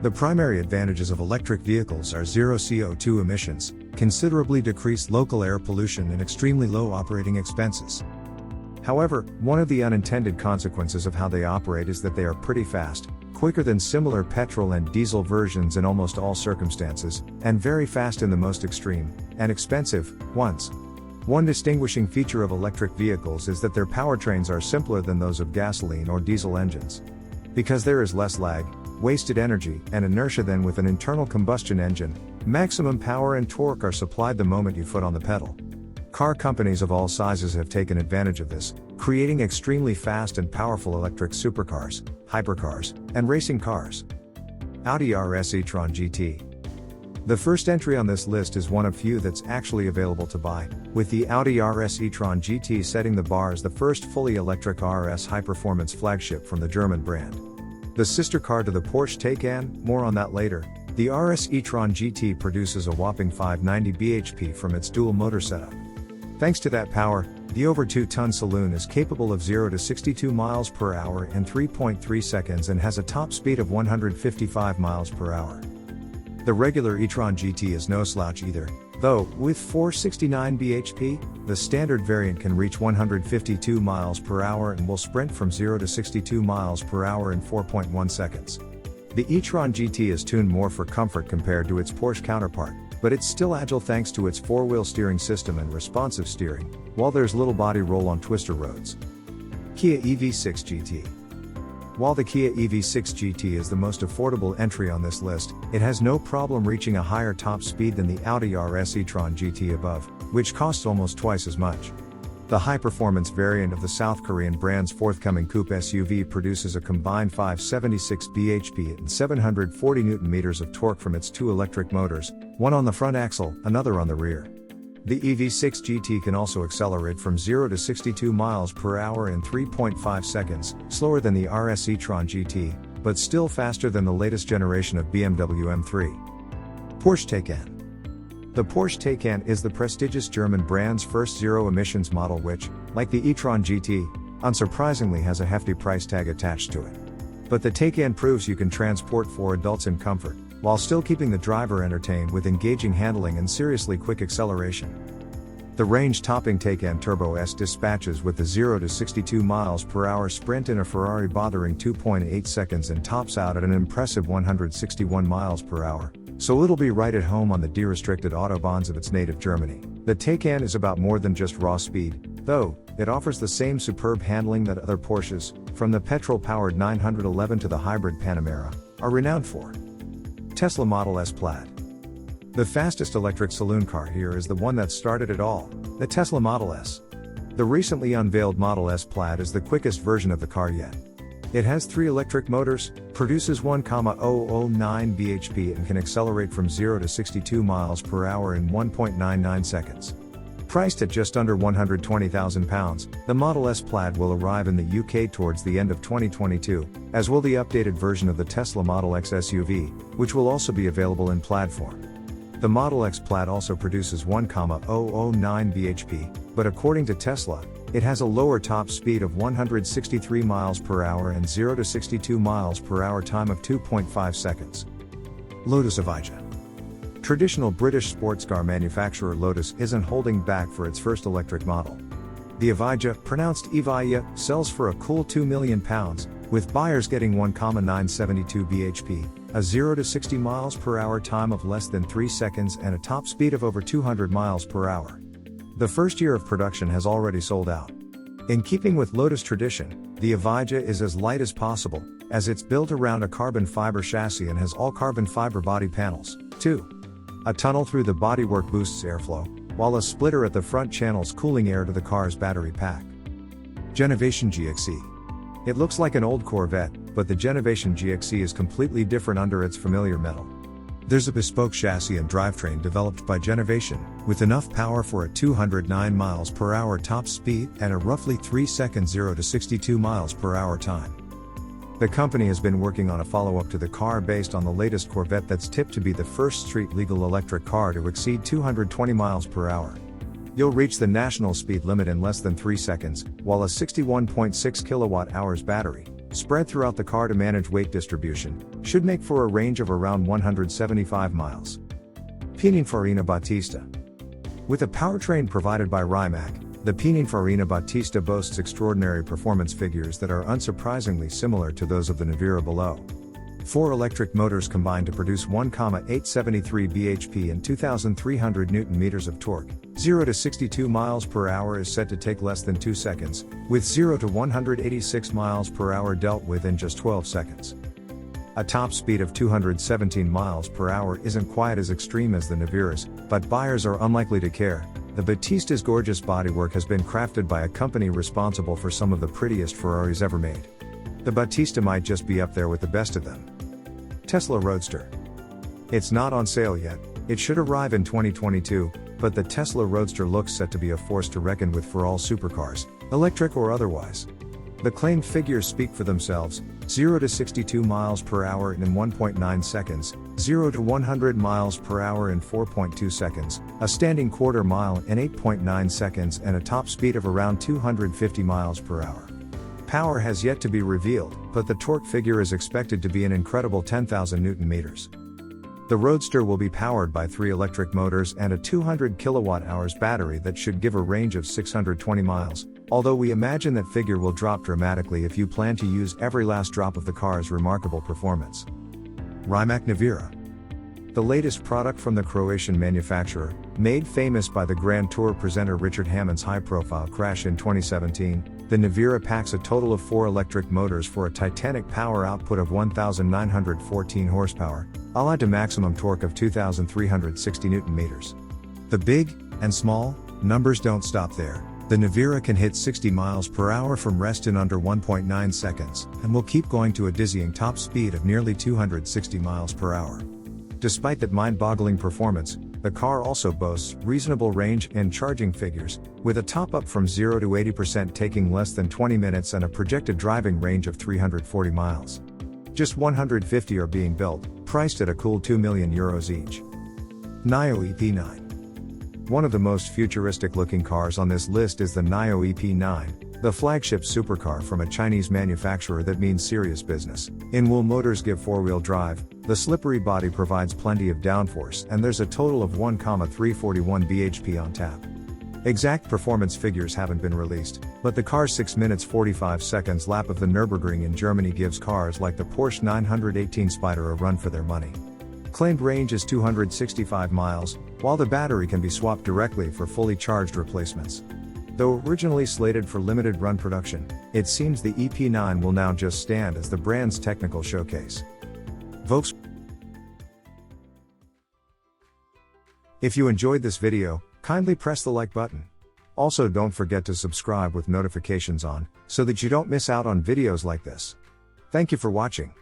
The primary advantages of electric vehicles are zero CO2 emissions, considerably decreased local air pollution and extremely low operating expenses. However, one of the unintended consequences of how they operate is that they are pretty fast, quicker than similar petrol and diesel versions in almost all circumstances, and very fast in the most extreme, and expensive, ones. One distinguishing feature of electric vehicles is that their powertrains are simpler than those of gasoline or diesel engines. Because there is less lag, wasted energy, and inertia than with an internal combustion engine, maximum power and torque are supplied the moment you foot on the pedal. Car companies of all sizes have taken advantage of this, creating extremely fast and powerful electric supercars, hypercars, and racing cars. Audi RS Etron GT. The first entry on this list is one of few that's actually available to buy, with the Audi RS Etron GT setting the bar as the first fully electric RS high-performance flagship from the German brand. The sister car to the Porsche Taycan, more on that later, the RS Etron GT produces a whopping 590 bhp from its dual motor setup. Thanks to that power, the over 2-ton saloon is capable of 0 to 62 miles per hour in 3.3 seconds and has a top speed of 155 miles per hour. The regular Etron GT is no slouch either, though, with 469 bhp, the standard variant can reach 152 miles per hour and will sprint from 0 to 62 miles per hour in 4.1 seconds. The Etron GT is tuned more for comfort compared to its Porsche counterpart, but it's still agile thanks to its four-wheel steering system and responsive steering, while there's little body roll on twister roads. Kia EV6 GT. While the Kia EV6 GT is the most affordable entry on this list, it has no problem reaching a higher top speed than the Audi RS e-tron GT above, which costs almost twice as much. The high-performance variant of the South Korean brand's forthcoming coupe SUV produces a combined 576 bhp and 740 Nm of torque from its two electric motors, one on the front axle, another on the rear. The EV6 GT can also accelerate from 0 to 62 miles per hour in 3.5 seconds, slower than the RS e-tron GT, but still faster than the latest generation of BMW M3. Porsche Taycan. The Porsche Taycan is the prestigious German brand's first zero-emissions model which, like the e-tron GT, unsurprisingly has a hefty price tag attached to it. But the Taycan proves you can transport four adults in comfort, while still keeping the driver entertained with engaging handling and seriously quick acceleration. The range-topping Taycan Turbo S dispatches with the 0 to 62 miles per hour sprint in a Ferrari-bothering 2.8 seconds and tops out at an impressive 161 miles per hour, so it'll be right at home on the de-restricted autobahns of its native Germany. The Taycan is about more than just raw speed, though. It offers the same superb handling that other Porsches, from the petrol-powered 911 to the hybrid Panamera, are renowned for. Tesla Model S Plat. The fastest electric saloon car here is the one that started it all, the Tesla Model S. The recently unveiled Model S Plat is the quickest version of the car yet. It has 3 electric motors, produces 1,009 bhp and can accelerate from 0 to 62 miles per hour in 1.99 seconds. Priced at just under £120,000, the Model S Plaid will arrive in the UK towards the end of 2022, as will the updated version of the Tesla Model X SUV, which will also be available in Plaid form. The Model X Plaid also produces 1,009 bhp, but according to Tesla, it has a lower top speed of 163 miles per hour and 0 to 62 miles per hour time of 2.5 seconds. Lotus Evo. Traditional British sports car manufacturer Lotus isn't holding back for its first electric model. The Evo, pronounced Evija, sells for a cool £2 million, with buyers getting 1,972 bhp, a 0 to 60 miles per hour time of less than 3 seconds and a top speed of over 200 miles per hour. The first year of production has already sold out. In keeping with Lotus tradition, the Evija is as light as possible, as it's built around a carbon fiber chassis and has all carbon fiber body panels, too. A tunnel through the bodywork boosts airflow, while a splitter at the front channels cooling air to the car's battery pack. Genovation GXE. It looks like an old Corvette, but the Genovation GXE is completely different under its familiar metal. There's a bespoke chassis and drivetrain developed by Genovation, with enough power for a 209 miles per hour top speed and a roughly 3-second 0 to 62 miles per hour time. The company has been working on a follow-up to the car based on the latest Corvette that's tipped to be the first street-legal electric car to exceed 220 miles per hour. You'll reach the national speed limit in less than 3 seconds, while a 61.6 kilowatt-hours battery, spread throughout the car to manage weight distribution, should make for a range of around 175 miles. Pininfarina Batista. With a powertrain provided by Rimac, the Pininfarina Batista boasts extraordinary performance figures that are unsurprisingly similar to those of the Navira below. 4 electric motors combine to produce 1,873 bhp and 2,300 Nm of torque. 0 to 62 miles per hour is said to take less than 2 seconds, with 0 to 186 miles per hour dealt with in just 12 seconds. A top speed of 217 miles per hour isn't quite as extreme as the Navira's, but buyers are unlikely to care. The Batista's gorgeous bodywork has been crafted by a company responsible for some of the prettiest Ferraris ever made. The Batista might just be up there with the best of them. Tesla Roadster. It's not on sale yet, it should arrive in 2022, but the Tesla Roadster looks set to be a force to reckon with for all supercars, electric or otherwise. The claimed figures speak for themselves: 0 to 62 miles per hour in 1.9 seconds, 0 to 100 miles per hour in 4.2 seconds, a standing quarter mile in 8.9 seconds, and a top speed of around 250 miles per hour. Power has yet to be revealed, but the torque figure is expected to be an incredible 10,000 Nm. The Roadster will be powered by 3 electric motors and a 200 kWh battery that should give a range of 620 miles, although we imagine that figure will drop dramatically if you plan to use every last drop of the car's remarkable performance. Rimac Navira. The latest product from the Croatian manufacturer, made famous by the Grand Tour presenter Richard Hammond's high-profile crash in 2017, the Navira packs a total of 4 electric motors for a titanic power output of 1,914 horsepower, allied to maximum torque of 2,360 Nm. The big and small numbers don't stop there. The Navira can hit 60 miles per hour from rest in under 1.9 seconds, and will keep going to a dizzying top speed of nearly 260 miles per hour. Despite that mind-boggling performance, the car also boasts reasonable range and charging figures, with a top-up from 0 to 80% taking less than 20 minutes and a projected driving range of 340 miles. Just 150 are being built, priced at a cool €2 million each. NIO EP9. One of the most futuristic-looking cars on this list is the NIO EP9, the flagship supercar from a Chinese manufacturer that means serious business. In-wheel motors give 4-wheel drive, the slippery body provides plenty of downforce, and there's a total of 1,341 bhp on tap. Exact performance figures haven't been released, but the car's 6 minutes 45 seconds lap of the Nürburgring in Germany gives cars like the Porsche 918 Spider a run for their money. Claimed range is 265 miles, while the battery can be swapped directly for fully charged replacements. Though originally slated for limited run production, it seems the EP9 will now just stand as the brand's technical showcase. Volkswagen. If you enjoyed this video, kindly press the like button. Also, don't forget to subscribe with notifications on, so that you don't miss out on videos like this. Thank you for watching.